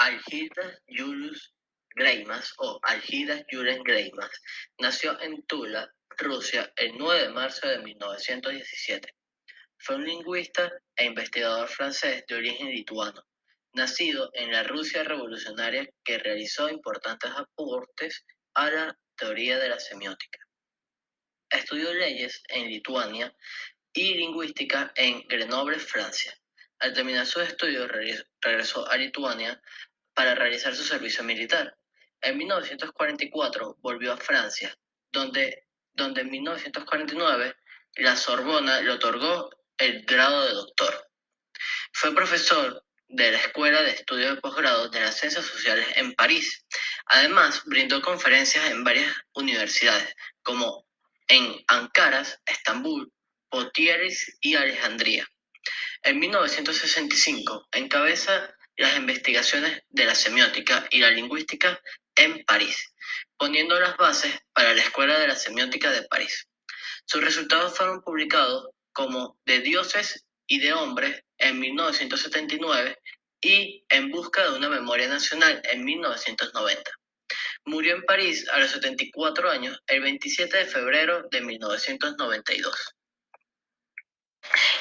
Algirdas Julius Greimas o Algirdas Julius Greimas nació en Tula, Rusia, el 9 de marzo de 1917. Fue un lingüista e investigador francés de origen lituano, nacido en la Rusia revolucionaria que realizó importantes aportes a la teoría de la semiótica. Estudió leyes en Lituania y lingüística en Grenoble, Francia. Al terminar sus estudios regresó a Lituania para realizar su servicio militar. En 1944 volvió a Francia, donde en 1949 la Sorbona le otorgó el grado de doctor. Fue profesor de la Escuela de Estudios de Posgrado de las Ciencias Sociales en París. Además, brindó conferencias en varias universidades, como en Ankara, Estambul, Poitiers y Alejandría. En 1965 encabeza las investigaciones de la semiótica y la lingüística en París, poniendo las bases para la Escuela de la Semiótica de París. Sus resultados fueron publicados como De dioses y de hombres en 1979 y En busca de una memoria nacional en 1990. Murió en París a los 74 años el 27 de febrero de 1992.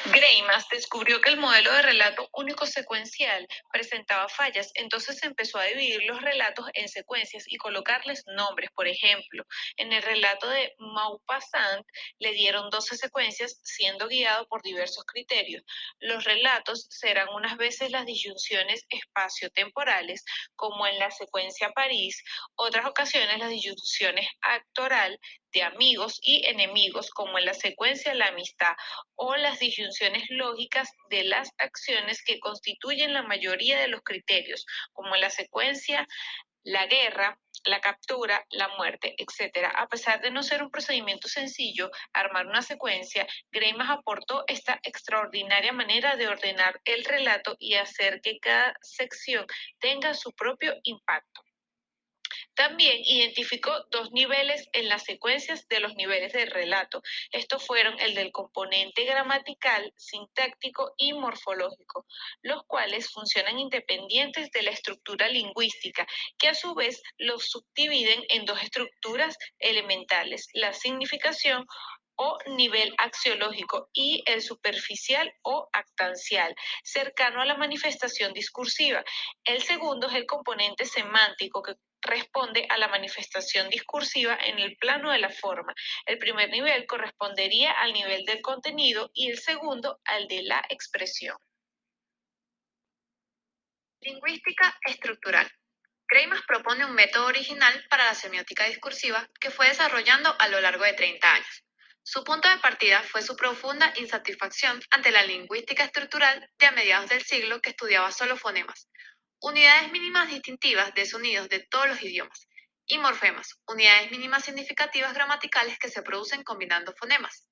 Greimas descubrió que el modelo de relato único secuencial presentaba fallas, entonces empezó a dividir los relatos en secuencias y colocarles nombres. Por ejemplo, en el relato de Maupassant le dieron 12 secuencias, siendo guiado por diversos criterios. Los relatos serán unas veces las disyunciones espaciotemporales, como en la secuencia París, otras ocasiones las disyunciones actoral de amigos y enemigos, como en la secuencia La amistad, o las disyunciones lógicas de las acciones que constituyen la mayoría de los criterios, como en la secuencia la guerra, la captura, la muerte, etc. A pesar de no ser un procedimiento sencillo, armar una secuencia, Greimas aportó esta extraordinaria manera de ordenar el relato y hacer que cada sección tenga su propio impacto. También identificó dos niveles en las secuencias de los niveles del relato. Estos fueron el del componente gramatical, sintáctico y morfológico, los cuales funcionan independientes de la estructura lingüística, que a su vez los subdividen en dos estructuras elementales, la significación o nivel axiológico y el superficial o actancial, cercano a la manifestación discursiva. El segundo es el componente semántico, que responde a la manifestación discursiva en el plano de la forma. El primer nivel correspondería al nivel del contenido y el segundo al de la expresión. Lingüística estructural. Greimas propone un método original para la semiótica discursiva que fue desarrollando a lo largo de 30 años. Su punto de partida fue su profunda insatisfacción ante la lingüística estructural de a mediados del siglo, que estudiaba solo fonemas, unidades mínimas distintivas de sonidos de todos los idiomas, y morfemas, unidades mínimas significativas gramaticales que se producen combinando fonemas.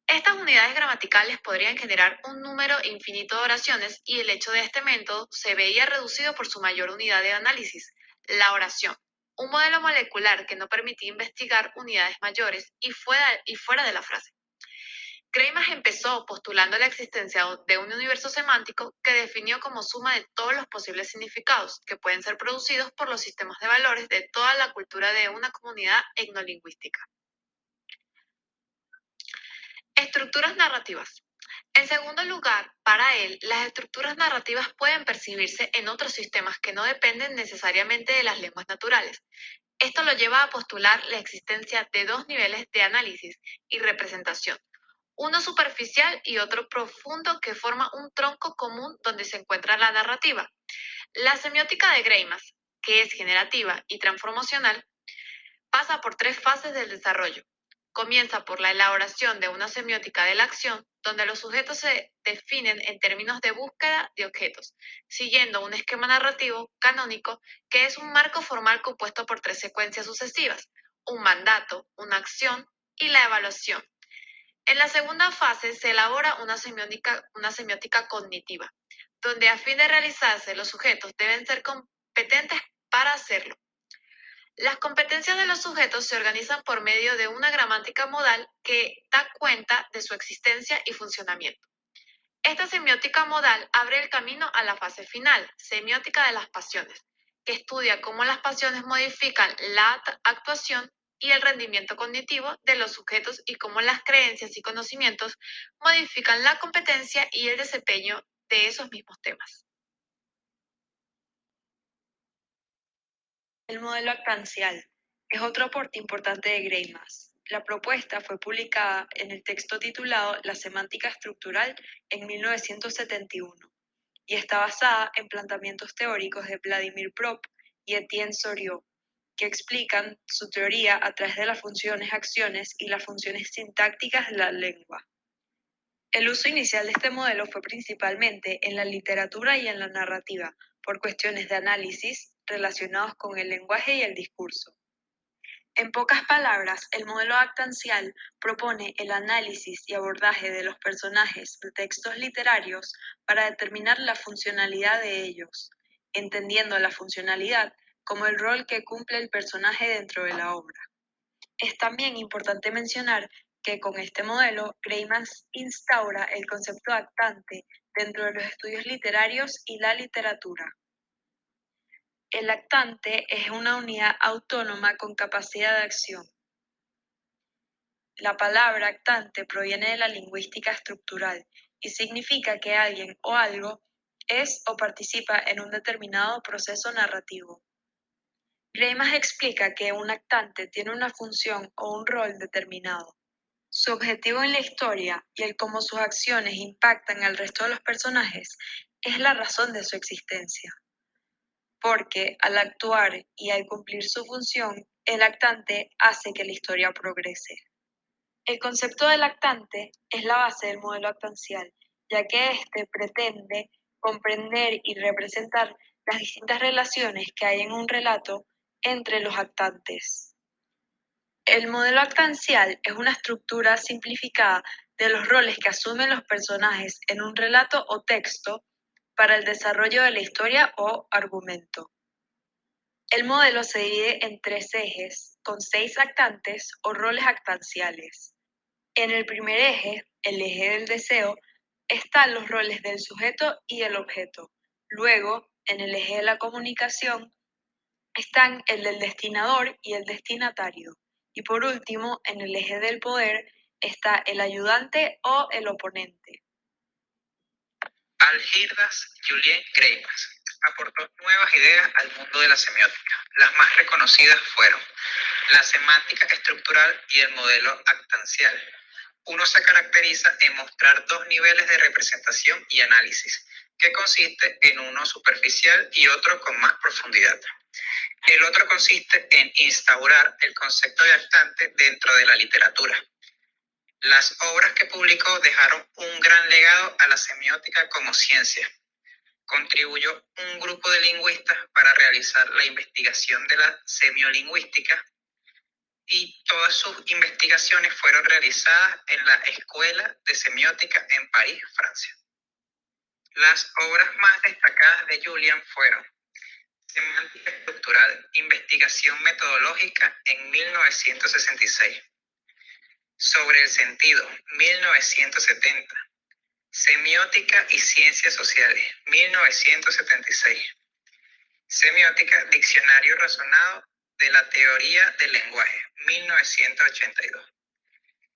Estas unidades gramaticales podrían generar un número infinito de oraciones, y el hecho de este método se veía reducido por su mayor unidad de análisis, la oración, un modelo molecular que no permitía investigar unidades mayores y fuera de la frase. Greimas empezó postulando la existencia de un universo semántico que definió como suma de todos los posibles significados que pueden ser producidos por los sistemas de valores de toda la cultura de una comunidad etnolingüística. Estructuras narrativas. En segundo lugar, para él, las estructuras narrativas pueden percibirse en otros sistemas que no dependen necesariamente de las lenguas naturales. Esto lo lleva a postular la existencia de dos niveles de análisis y representación, uno superficial y otro profundo, que forma un tronco común donde se encuentra la narrativa. La semiótica de Greimas, que es generativa y transformacional, pasa por tres fases del desarrollo. Comienza por la elaboración de una semiótica de la acción, donde los sujetos se definen en términos de búsqueda de objetos, siguiendo un esquema narrativo canónico que es un marco formal compuesto por tres secuencias sucesivas: un mandato, una acción y la evaluación. En la segunda fase se elabora una semiótica cognitiva, donde a fin de realizarse los sujetos deben ser competentes para hacerlo. Las competencias de los sujetos se organizan por medio de una gramática modal que da cuenta de su existencia y funcionamiento. Esta semiótica modal abre el camino a la fase final, semiótica de las pasiones, que estudia cómo las pasiones modifican la actuación y el rendimiento cognitivo de los sujetos y cómo las creencias y conocimientos modifican la competencia y el desempeño de esos mismos temas. El modelo actancial es otro aporte importante de Greimas. La propuesta fue publicada en el texto titulado La semántica estructural en 1971 y está basada en planteamientos teóricos de Vladimir Prop y Etienne Soriot, que explican su teoría a través de las funciones acciones y las funciones sintácticas de la lengua. El uso inicial de este modelo fue principalmente en la literatura y en la narrativa, por cuestiones de análisis relacionados con el lenguaje y el discurso. En pocas palabras, el modelo actancial propone el análisis y abordaje de los personajes de textos literarios para determinar la funcionalidad de ellos, entendiendo la funcionalidad como el rol que cumple el personaje dentro de la obra. Es también importante mencionar que con este modelo, Greimas instaura el concepto actante dentro de los estudios literarios y la literatura. El actante es una unidad autónoma con capacidad de acción. La palabra actante proviene de la lingüística estructural y significa que alguien o algo es o participa en un determinado proceso narrativo. Greimas explica que un actante tiene una función o un rol determinado. Su objetivo en la historia y el cómo sus acciones impactan al resto de los personajes es la razón de su existencia. Porque al actuar y al cumplir su función, el actante hace que la historia progrese. El concepto del actante es la base del modelo actancial, ya que éste pretende comprender y representar las distintas relaciones que hay en un relato entre los actantes. El modelo actancial es una estructura simplificada de los roles que asumen los personajes en un relato o texto para el desarrollo de la historia o argumento. El modelo se divide en 3 ejes, con 6 actantes o roles actanciales. En el primer eje, el eje del deseo, están los roles del sujeto y el objeto. Luego, en el eje de la comunicación, están el del destinador y el destinatario. Y por último, en el eje del poder, está el ayudante o el oponente. Algirdas Julien Greimas aportó nuevas ideas al mundo de la semiótica. Las más reconocidas fueron la semántica estructural y el modelo actancial. Uno se caracteriza en mostrar 2 niveles de representación y análisis, que consiste en uno superficial y otro con más profundidad. El otro consiste en instaurar el concepto de actante dentro de la literatura. Las obras que publicó dejaron un gran legado a la semiótica como ciencia. Contribuyó un grupo de lingüistas para realizar la investigación de la semiolingüística y todas sus investigaciones fueron realizadas en la Escuela de Semiótica en París, Francia. Las obras más destacadas de Julien fueron Semántica estructural, investigación metodológica en 1966. Sobre el sentido, 1970. Semiótica y ciencias sociales, 1976. Semiótica, diccionario razonado de la teoría del lenguaje, 1982.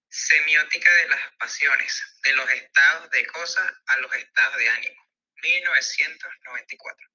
Semiótica de las pasiones, de los estados de cosas a los estados de ánimo, 1994.